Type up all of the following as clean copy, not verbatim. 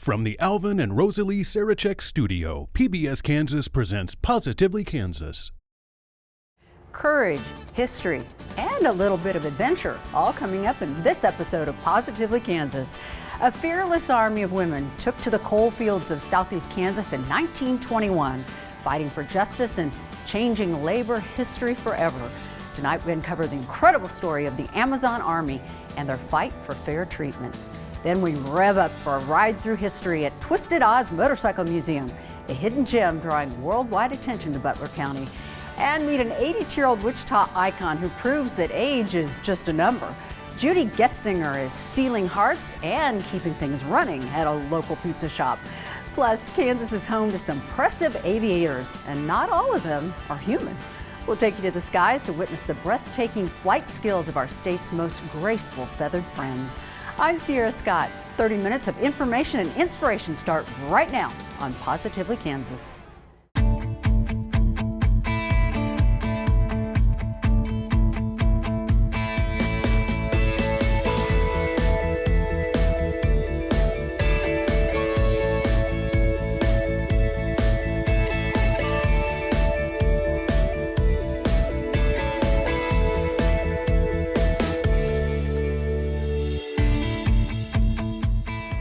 From the Alvin and Rosalie Sarachek studio, PBS Kansas presents Positively Kansas. Courage, history, and a little bit of adventure, all coming up in this episode of Positively Kansas. A fearless army of women took to the coal fields of southeast Kansas in 1921, fighting for justice and changing labor history forever. Tonight we uncover the incredible story of the Amazon Army and their fight for fair treatment. Then we rev up for a ride through history at Twisted Oz Motorcycle Museum, a hidden gem drawing worldwide attention to Butler County. And meet an 82-year-old Wichita icon who proves that age is just a number. Judy Getzinger is stealing hearts and keeping things running at a local pizza shop. Plus, Kansas is home to some impressive aviators, and not all of them are human. We'll take you to the skies to witness the breathtaking flight skills of our state's most graceful feathered friends. I'm Sierra Scott. 30 minutes of information and inspiration start right now on Positively Kansas.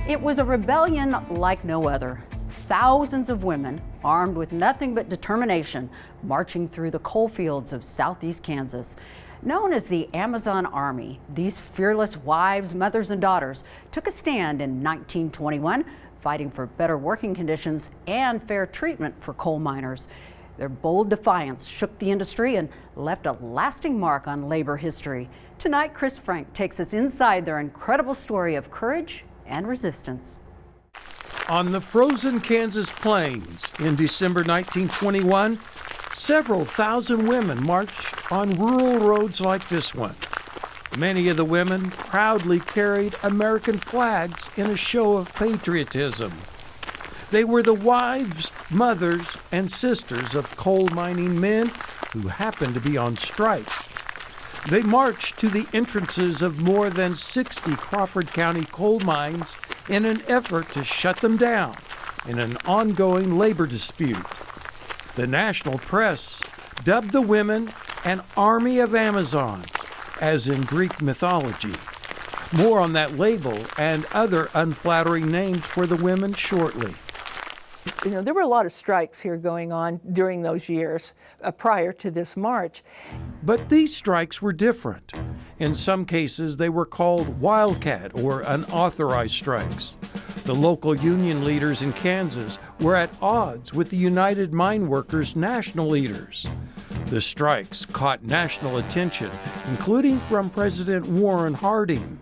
It was a rebellion like no other. Thousands of women, armed with nothing but determination, marching through the coal fields of southeast Kansas. Known as the Amazon Army, these fearless wives, mothers, and daughters took a stand in 1921, fighting for better working conditions and fair treatment for coal miners. Their bold defiance shook the industry and left a lasting mark on labor history. Tonight, Chris Frank takes us inside their incredible story of courage and resistance. On the frozen Kansas plains in December 1921, several thousand women marched on rural roads like this one. Many of the women proudly carried American flags in a show of patriotism. They were the wives, mothers, and sisters of coal mining men who happened to be on strike. They marched to the entrances of more than 60 Crawford County coal mines in an effort to shut them down in an ongoing labor dispute. The national press dubbed the women an army of Amazons, as in Greek mythology. More on that label and other unflattering names for the women shortly. You know, there were a lot of strikes here going on during those years prior to this march. But these strikes were different. In some cases, they were called wildcat or unauthorized strikes. The local union leaders in Kansas were at odds with the United Mine Workers' national leaders. The strikes caught national attention, including from President Warren Harding.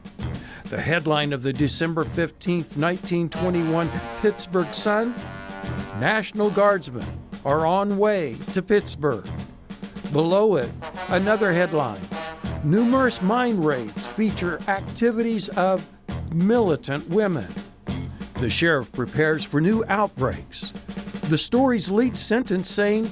The headline of the December 15, 1921 Pittsburgh Sun: National Guardsmen are on way to Pittsburgh. Below it, another headline: numerous mine raids feature activities of militant women. The sheriff prepares for new outbreaks. The story's lead sentence saying,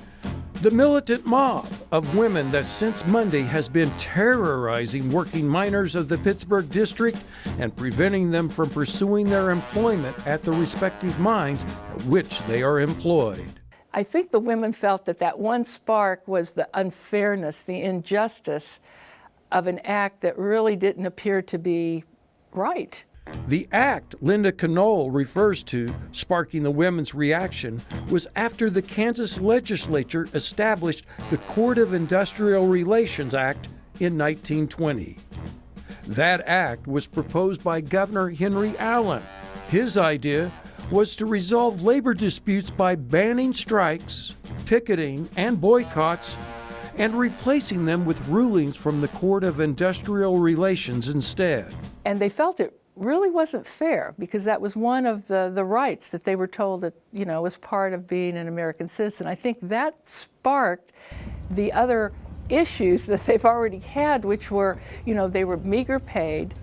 the militant mob of women that since Monday has been terrorizing working miners of the Pittsburgh district and preventing them from pursuing their employment at the respective mines at which they are employed. I think the women felt that that one spark was the unfairness, the injustice of an act that really didn't appear to be right. The act Linda Knoll refers to, sparking the women's reaction, was after the Kansas legislature established the Court of Industrial Relations Act in 1920. That act was proposed by Governor Henry Allen. His idea was to resolve labor disputes by banning strikes, picketing, and boycotts, and replacing them with rulings from the Court of Industrial Relations instead. And they felt it really wasn't fair because that was one of the rights that they were told that, you know, was part of being an American citizen. I think that sparked the other issues that they've already had, which were, you know, they were meager paid.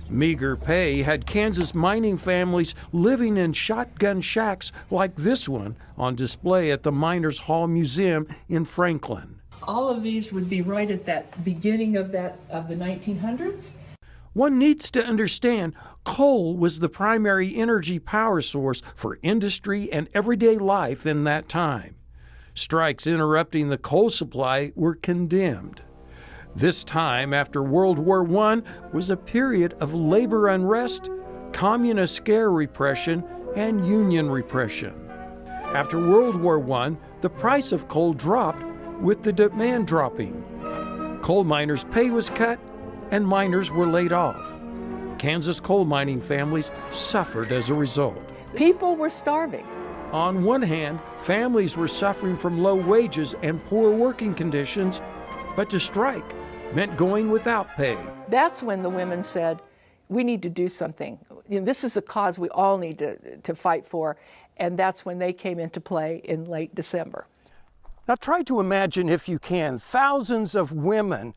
Meager pay had Kansas mining families living in shotgun shacks like this one on display at the Miners Hall Museum in Franklin. All of these would be right at that beginning of the 1900s. One needs to understand coal was the primary energy power source for industry and everyday life in that time. Strikes interrupting the coal supply were condemned. This time, after World War I, was a period of labor unrest, communist scare repression, and union repression. After World War I, the price of coal dropped with the demand dropping. Coal miners' pay was cut, and miners were laid off. Kansas coal mining families suffered as a result. People were starving. On one hand, families were suffering from low wages and poor working conditions, but to strike meant going without pay. That's when the women said, we need to do something. This is a cause we all need to fight for, and that's when they came into play in late December. Now try to imagine, if you can, thousands of women,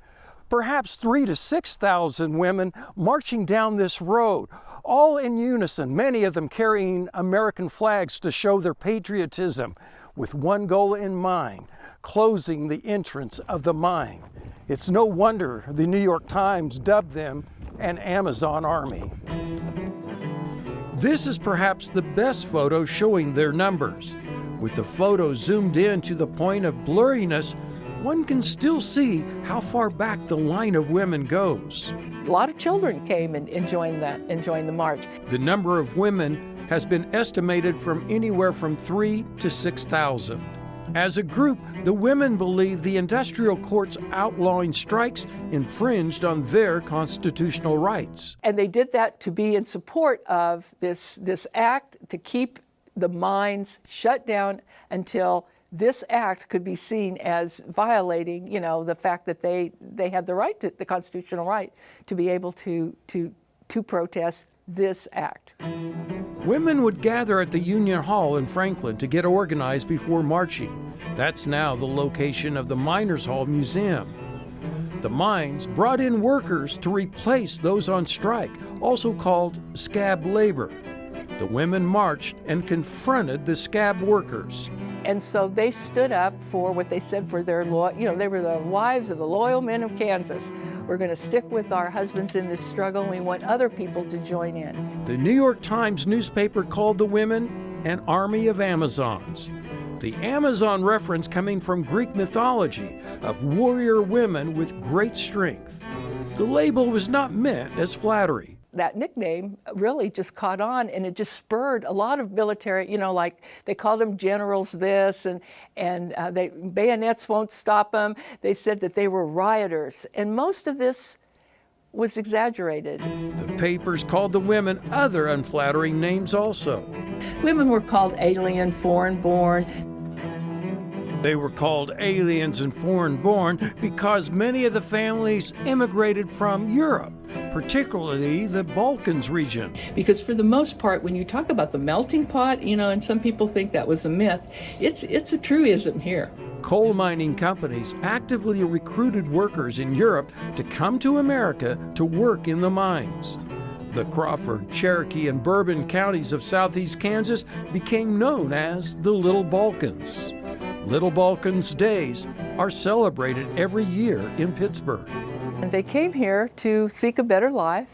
perhaps 3,000 to 6,000 women marching down this road, all in unison, many of them carrying American flags to show their patriotism, with one goal in mind: closing the entrance of the mine. It's no wonder the New York Times dubbed them an Amazon army. This is perhaps the best photo showing their numbers. With the photo zoomed in to the point of blurriness, one can still see how far back the line of women goes. A lot of children came and joined the march. The number of women has been estimated from anywhere from 3,000 to 6,000. As a group, the women believe the industrial courts outlawing strikes infringed on their constitutional rights. And they did that to be in support of this act to keep the mines shut down until this act could be seen as violating, the fact that they had the constitutional right to be able to protest this act. Women would gather at the Union Hall in Franklin to get organized before marching. That's now the location of the Miners Hall Museum. The mines brought in workers to replace those on strike, also called scab labor. The women marched and confronted the scab workers. And so they stood up for what they said for their, they were the wives of the loyal men of Kansas. We're going to stick with our husbands in this struggle, and we want other people to join in. The New York Times newspaper called the women an army of Amazons. The Amazon reference coming from Greek mythology of warrior women with great strength. The label was not meant as flattery. That nickname really just caught on, and it just spurred a lot of military, like they called them generals this, and bayonets won't stop them. They said that they were rioters, and most of this was exaggerated. The papers called the women other unflattering names also. Women were called alien, foreign-born. They were called aliens and foreign-born because many of the families immigrated from Europe, particularly the Balkans region. Because for the most part, when you talk about the melting pot, and some people think that was a myth, it's a truism here. Coal mining companies actively recruited workers in Europe to come to America to work in the mines. The Crawford, Cherokee, and Bourbon counties of southeast Kansas became known as the Little Balkans. Little Balkans Days are celebrated every year in Pittsburgh. And they came here to seek a better life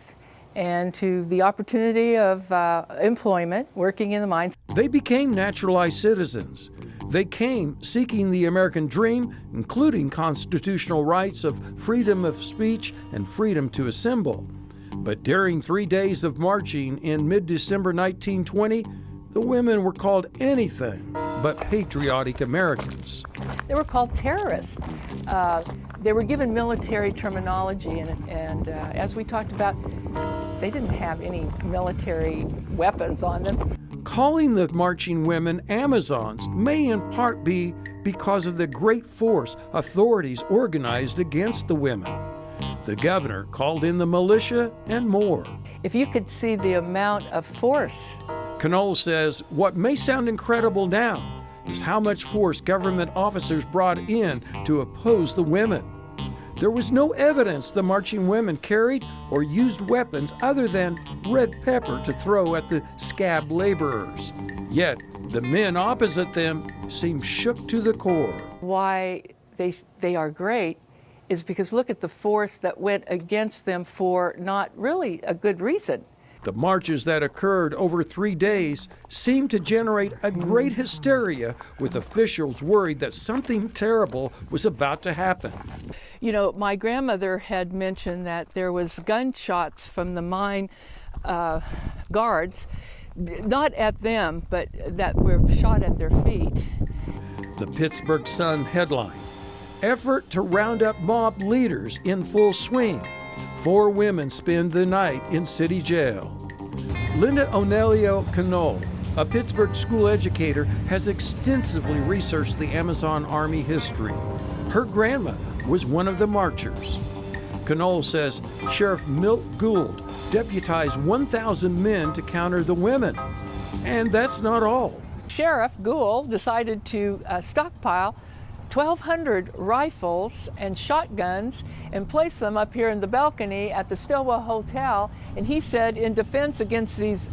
and to the opportunity of employment, working in the mines. They became naturalized citizens. They came seeking the American dream, including constitutional rights of freedom of speech and freedom to assemble. But during 3 days of marching in mid-December 1920, the women were called anything but patriotic Americans. They were called terrorists. They were given military terminology, and as we talked about, they didn't have any military weapons on them. Calling the marching women Amazons may in part be because of the great force authorities organized against the women. The governor called in the militia and more. If you could see the amount of force. Knoll says what may sound incredible now is how much force government officers brought in to oppose the women. There was no evidence the marching women carried or used weapons other than red pepper to throw at the scab laborers. Yet the men opposite them seemed shook to the core. Why they are great is because look at the force that went against them for not really a good reason. The marches that occurred over 3 days seemed to generate a great hysteria, with officials worried that something terrible was about to happen. You know, my grandmother had mentioned that there was gunshots from the mine guards, not at them, but that were shot at their feet. The Pittsburgh Sun headline: effort to round up mob leaders in full swing. 4 women spend the night in city jail. Linda Onelio Canole, a Pittsburgh school educator, has extensively researched the Amazon Army history. Her grandmother was one of the marchers. Canole says Sheriff Milt Gould deputized 1,000 men to counter the women. And that's not all. Sheriff Gould decided to stockpile 1,200 rifles and shotguns and place them up here in the balcony at the Stillwell Hotel. And he said, in defense against these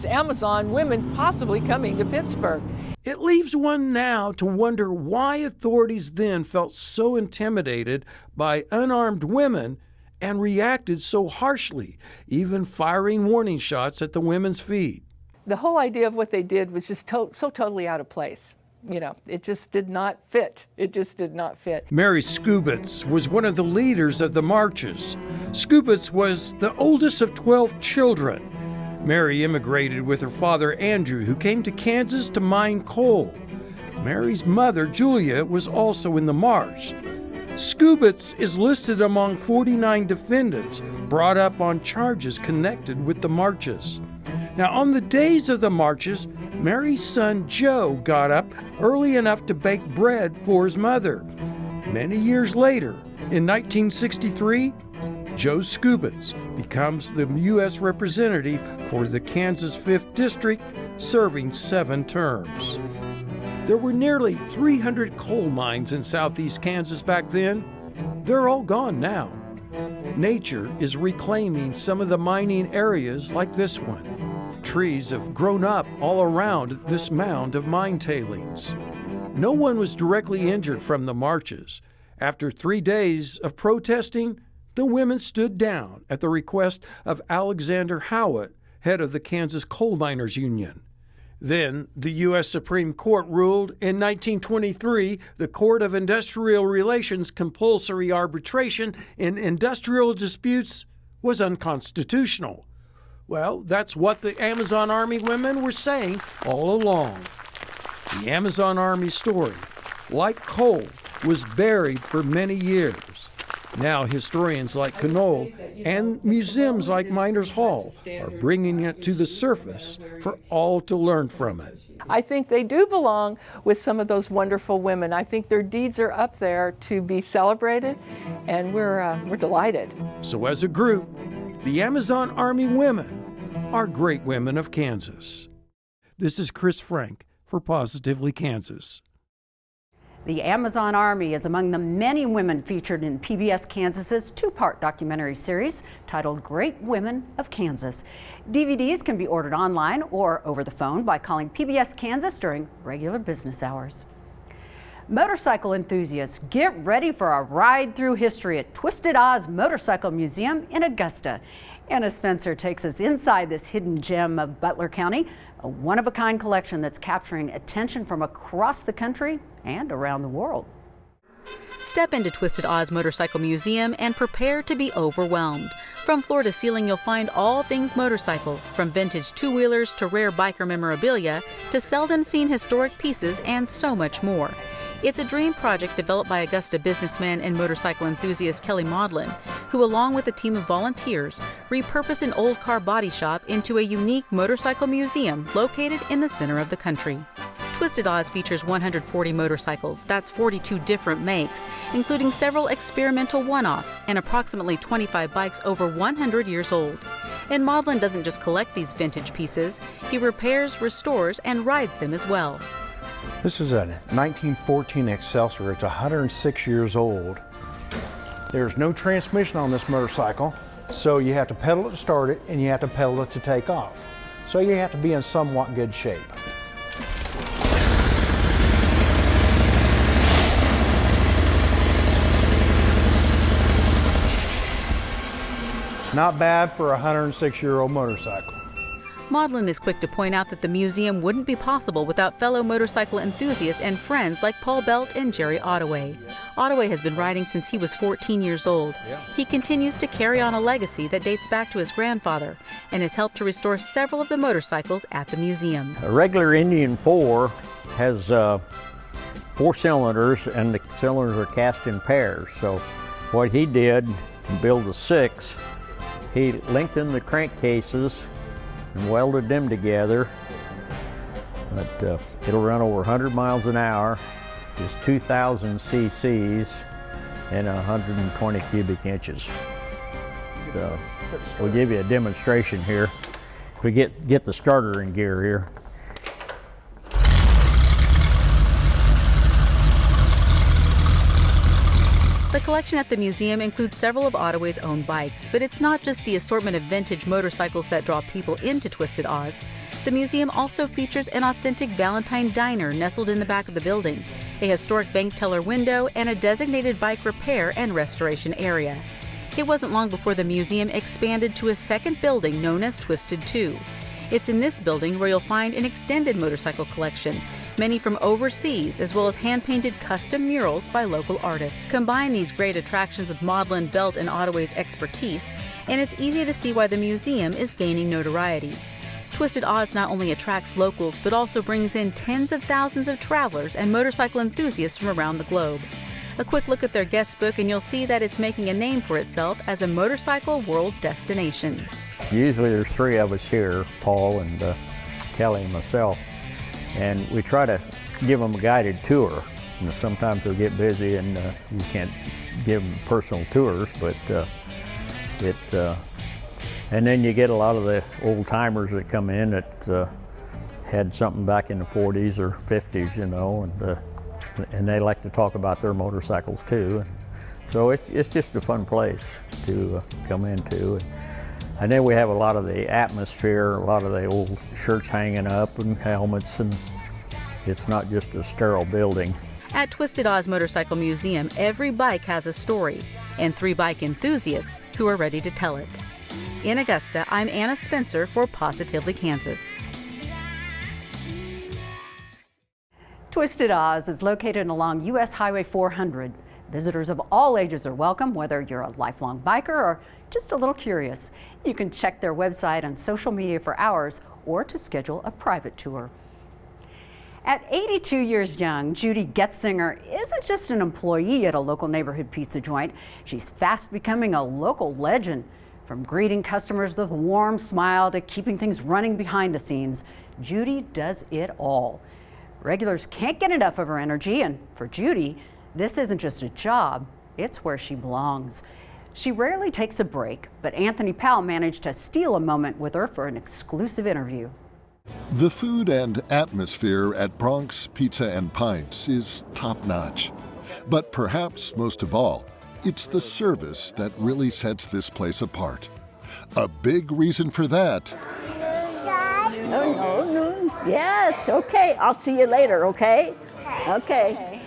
Amazon women possibly coming to Pittsburgh. It leaves one now to wonder why authorities then felt so intimidated by unarmed women and reacted so harshly, even firing warning shots at the women's feet. The whole idea of what they did was just so totally out of place. You know, it just did not fit. It just did not fit. Mary Skubitz was one of the leaders of the marches. Skubitz was the oldest of 12 children. Mary immigrated with her father Andrew, who came to Kansas to mine coal. Mary's mother, Julia, was also in the march. Skubitz is listed among 49 defendants brought up on charges connected with the marches. Now, on the days of the marches, Mary's son Joe got up early enough to bake bread for his mother. Many years later, in 1963, Joe Skubitz becomes the U.S. representative for the Kansas 5th District, serving 7 terms. There were nearly 300 coal mines in southeast Kansas back then. They're all gone now. Nature is reclaiming some of the mining areas like this one. Trees have grown up all around this mound of mine tailings. No one was directly injured from the marches. After 3 days of protesting, the women stood down at the request of Alexander Howitt, head of the Kansas Coal Miners Union. Then the U.S. Supreme Court ruled in 1923 the Court of Industrial Relations compulsory arbitration in industrial disputes was unconstitutional. Well, that's what the Amazon Army women were saying all along. The Amazon Army story, like coal, was buried for many years. Now historians like Canole and museums like Miners Hall are bringing it to the surface for all to learn from it. I think they do belong with some of those wonderful women. I think their deeds are up there to be celebrated, and we're delighted. So as a group, the Amazon Army women are great women of Kansas. This is Chris Frank for Positively Kansas. The Amazon Army is among the many women featured in PBS Kansas's 2-part documentary series titled Great Women of Kansas. DVDs can be ordered online or over the phone by calling PBS Kansas during regular business hours. Motorcycle enthusiasts, get ready for a ride through history at Twisted Oz Motorcycle Museum in Augusta. Anna Spencer takes us inside this hidden gem of Butler County, a one-of-a-kind collection that's capturing attention from across the country and around the world. Step into Twisted Oz Motorcycle Museum and prepare to be overwhelmed. From floor to ceiling, you'll find all things motorcycle, from vintage two-wheelers to rare biker memorabilia to seldom-seen historic pieces and so much more. It's a dream project developed by Augusta businessman and motorcycle enthusiast Kelly Maudlin, who along with a team of volunteers repurposed an old car body shop into a unique motorcycle museum located in the center of the country. Twisted Oz features 140 motorcycles, that's 42 different makes, including several experimental one-offs and approximately 25 bikes over 100 years old. And Maudlin doesn't just collect these vintage pieces, he repairs, restores, and rides them as well. This is a 1914 Excelsior. It's 106 years old. There's no transmission on this motorcycle, so you have to pedal it to start it and you have to pedal it to take off. So you have to be in somewhat good shape. Not bad for a 106-year-old motorcycle. Maudlin is quick to point out that the museum wouldn't be possible without fellow motorcycle enthusiasts and friends like Paul Belt and Jerry Ottaway. Ottaway has been riding since he was 14 years old. He continues to carry on a legacy that dates back to his grandfather and has helped to restore several of the motorcycles at the museum. A regular Indian 4 has 4 cylinders, and the cylinders are cast in pairs. So what he did to build the 6, he lengthened the crankcases and welded them together. But it'll run over 100 miles an hour. It's 2,000 cc's and 120 cubic inches. So we'll give you a demonstration here. If we get the starter in gear here. The collection at the museum includes several of Ottaway's own bikes, but it's not just the assortment of vintage motorcycles that draw people into Twisted Oz. The museum also features an authentic Valentine diner nestled in the back of the building, a historic bank teller window, and a designated bike repair and restoration area. It wasn't long before the museum expanded to a second building known as Twisted 2. It's in this building where you'll find an extended motorcycle collection, many from overseas, as well as hand-painted custom murals by local artists. Combine these great attractions with Maudlin, Belt, and Ottaway's expertise, and it's easy to see why the museum is gaining notoriety. Twisted Oz not only attracts locals, but also brings in tens of thousands of travelers and motorcycle enthusiasts from around the globe. A quick look at their guest book and you'll see that it's making a name for itself as a motorcycle world destination. Usually there's 3 of us here, Paul and Kelly and myself, and we try to give them a guided tour. You know, sometimes they'll get busy and you can't give them personal tours, but and then you get a lot of the old timers that come in that had something back in the 40s or 50s, you know, and they like to talk about their motorcycles too. So it's just a fun place to come into. And then we have a lot of the atmosphere, a lot of the old shirts hanging up and helmets, and it's not just a sterile building. At Twisted Oz Motorcycle Museum, every bike has a story, and 3 bike enthusiasts who are ready to tell it. In Augusta, I'm Anna Spencer for Positively Kansas. Twisted Oz is located along U.S. Highway 400. Visitors of all ages are welcome, whether you're a lifelong biker or just a little curious. You can check their website and social media for hours or to schedule a private tour. At 82 years young, Judy Getzinger isn't just an employee at a local neighborhood pizza joint. She's fast becoming a local legend. From greeting customers with a warm smile to keeping things running behind the scenes, Judy does it all. Regulars can't get enough of her energy, and for Judy, this isn't just a job, it's where she belongs. She rarely takes a break, but Anthony Powell managed to steal a moment with her for an exclusive interview. The food and atmosphere at Bronx Pizza and Pints is top-notch. But perhaps most of all, it's the service that really sets this place apart. A big reason for that. No. Yes, okay. I'll see you later, okay? Okay.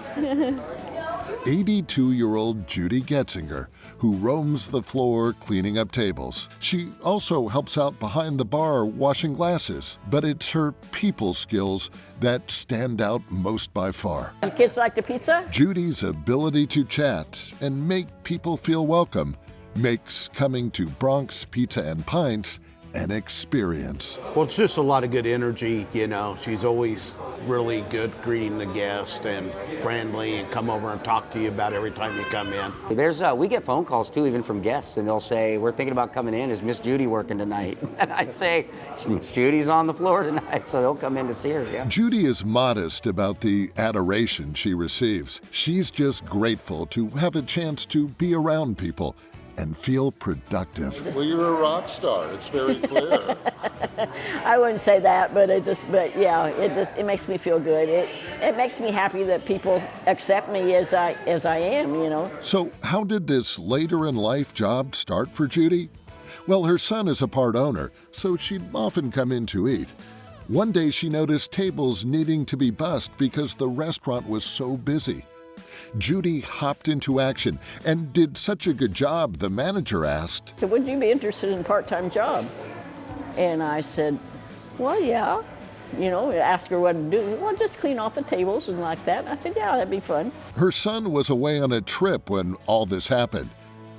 82-year-old Judy Getzinger, who roams the floor cleaning up tables. She also helps out behind the bar washing glasses, but it's her people skills that stand out most by far. The kids like the pizza? Judy's ability to chat and make people feel welcome makes coming to Bronx Pizza and Pints an experience. Well, it's just a lot of good energy, you know. She's always really good greeting the guest and friendly and come over and talk to you about every time you come in. We get phone calls too, even from guests, and they'll say, we're thinking about coming in, is Miss Judy working tonight? And I say, Miss Judy's on the floor tonight, so they'll come in to see her, yeah. Judy is modest about the adoration she receives. She's just grateful to have a chance to be around people and feel productive. Well, you're a rock star. It's very clear. I wouldn't say that, but it makes me feel good. It makes me happy that people accept me as I am, you know. So how did this later in life job start for Judy? Well, her son is a part owner, so she'd often come in to eat. One day she noticed tables needing to be bussed because the restaurant was so busy. Judy hopped into action and did such a good job, the manager asked, So would you be interested in a part-time job? And I said, well, yeah. You know, ask her what to do. Well, just clean off the tables and like that. I said, yeah, that'd be fun. Her son was away on a trip when all this happened.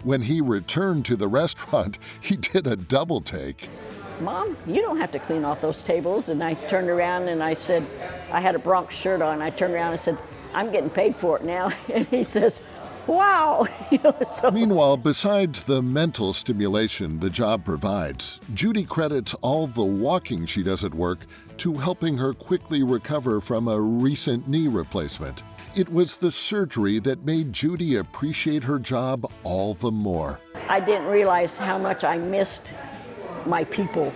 When he returned to the restaurant, he did a double take. Mom, you don't have to clean off those tables. And I turned around and I said, I had a Bronx shirt on. I turned around and said, I'm getting paid for it now. And he says, wow. Meanwhile, besides the mental stimulation the job provides, Judy credits all the walking she does at work to helping her quickly recover from a recent knee replacement. It was the surgery that made Judy appreciate her job all the more. I didn't realize how much I missed my people,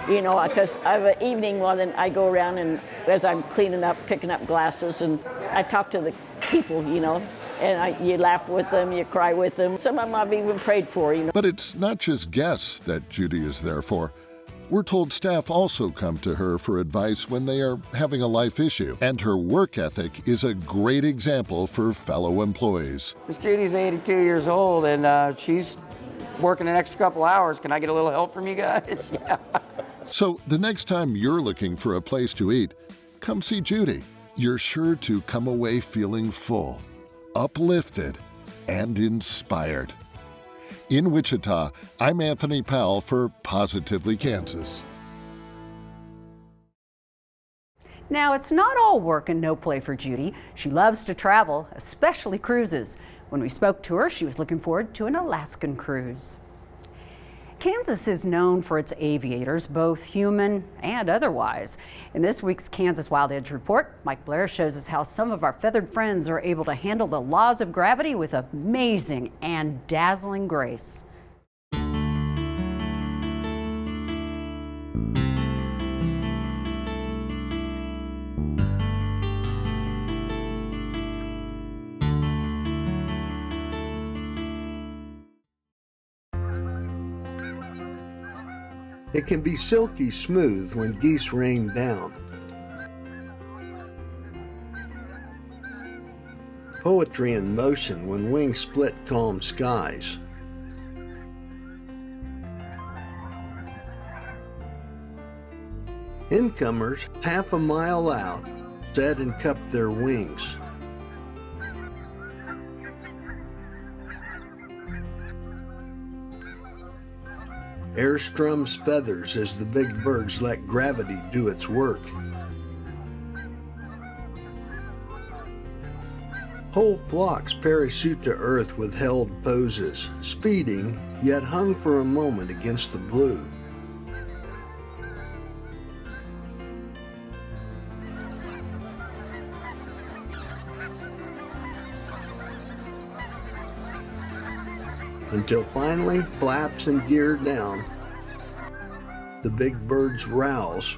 you know, because I have an evening while then I go around and as I'm cleaning up, picking up glasses, and I talk to the people, you know, and you laugh with them, you cry with them. Some of them I've even prayed for, you know. But it's not just guests that Judy is there for. We're told staff also come to her for advice when they are having a life issue, and her work ethic is a great example for fellow employees. Miss Judy's 82 years old, and she's working an extra couple hours. Can I get a little help from you guys? Yeah. So the next time you're looking for a place to eat, come see Judy. You're sure to come away feeling full, uplifted, and inspired. In Wichita, I'm Anthony Powell for Positively Kansas. Now, it's not all work and no play for Judy. She loves to travel, especially cruises. When we spoke to her, she was looking forward to an Alaskan cruise. Kansas is known for its aviators, both human and otherwise. In this week's Kansas Wild Edge Report, Mike Blair shows us how some of our feathered friends are able to handle the laws of gravity with amazing and dazzling grace. It can be silky smooth when geese rain down. Poetry in motion when wings split calm skies. Incomers half a mile out set and cup their wings. Air strums feathers as the big birds let gravity do its work. Whole flocks parachute to earth with held poses, speeding, yet hung for a moment against the blue. Until finally, flaps and gear down, the big birds rouse.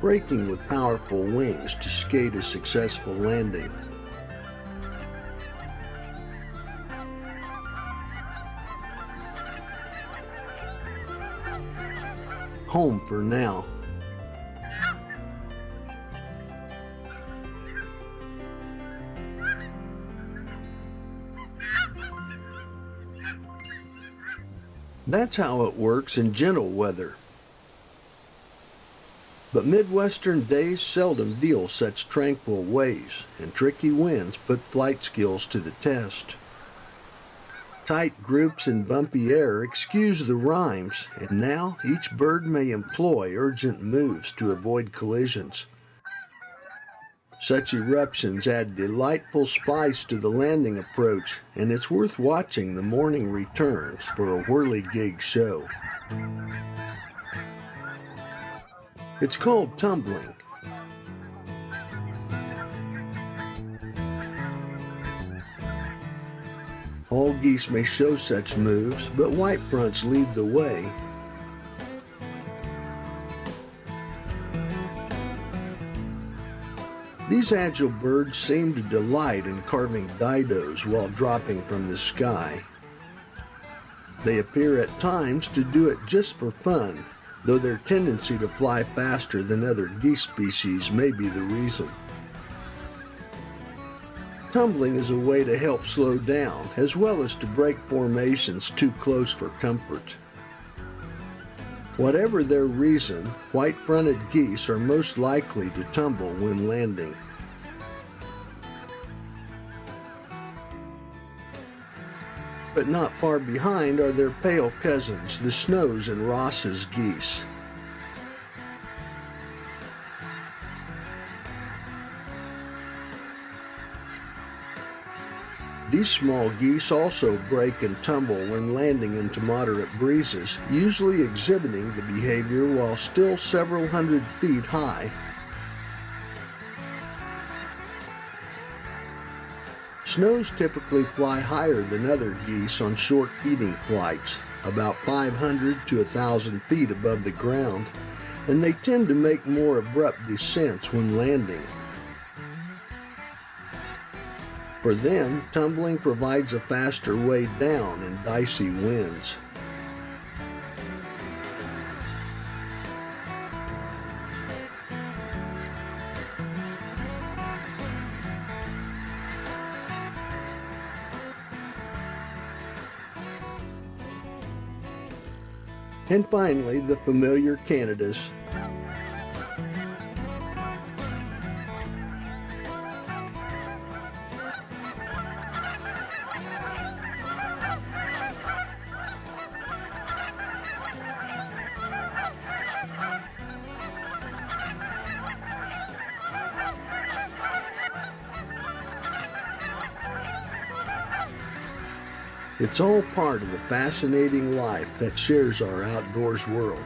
Braking with powerful wings to skate a successful landing. Home for now. That's how it works in gentle weather. But Midwestern days seldom deal such tranquil ways, and tricky winds put flight skills to the test. Tight groups and bumpy air excuse the rhymes, and now each bird may employ urgent moves to avoid collisions. Such eruptions add delightful spice to the landing approach, and it's worth watching the morning returns for a whirligig show. It's called tumbling. All geese may show such moves, but white fronts lead the way. These agile birds seem to delight in carving didos while dropping from the sky. They appear at times to do it just for fun, though their tendency to fly faster than other geese species may be the reason. Tumbling is a way to help slow down, as well as to break formations too close for comfort. Whatever their reason, white-fronted geese are most likely to tumble when landing. But not far behind are their pale cousins, the Snow's and Ross's geese. These small geese also break and tumble when landing into moderate breezes, usually exhibiting the behavior while still several hundred feet high. Snows typically fly higher than other geese on short feeding flights, about 500 to 1,000 feet above the ground, and they tend to make more abrupt descents when landing. For them, tumbling provides a faster way down in dicey winds. And finally, the familiar Canadas. It's all part of the fascinating life that shares our outdoors world.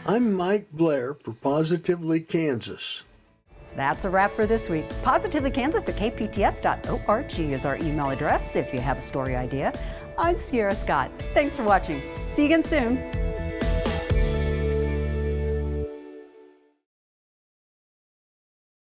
I'm Mike Blair for Positively Kansas. That's a wrap for this week. PositivelyKansas@kpts.org is our email address if you have a story idea. I'm Sierra Scott. Thanks for watching. See you again soon.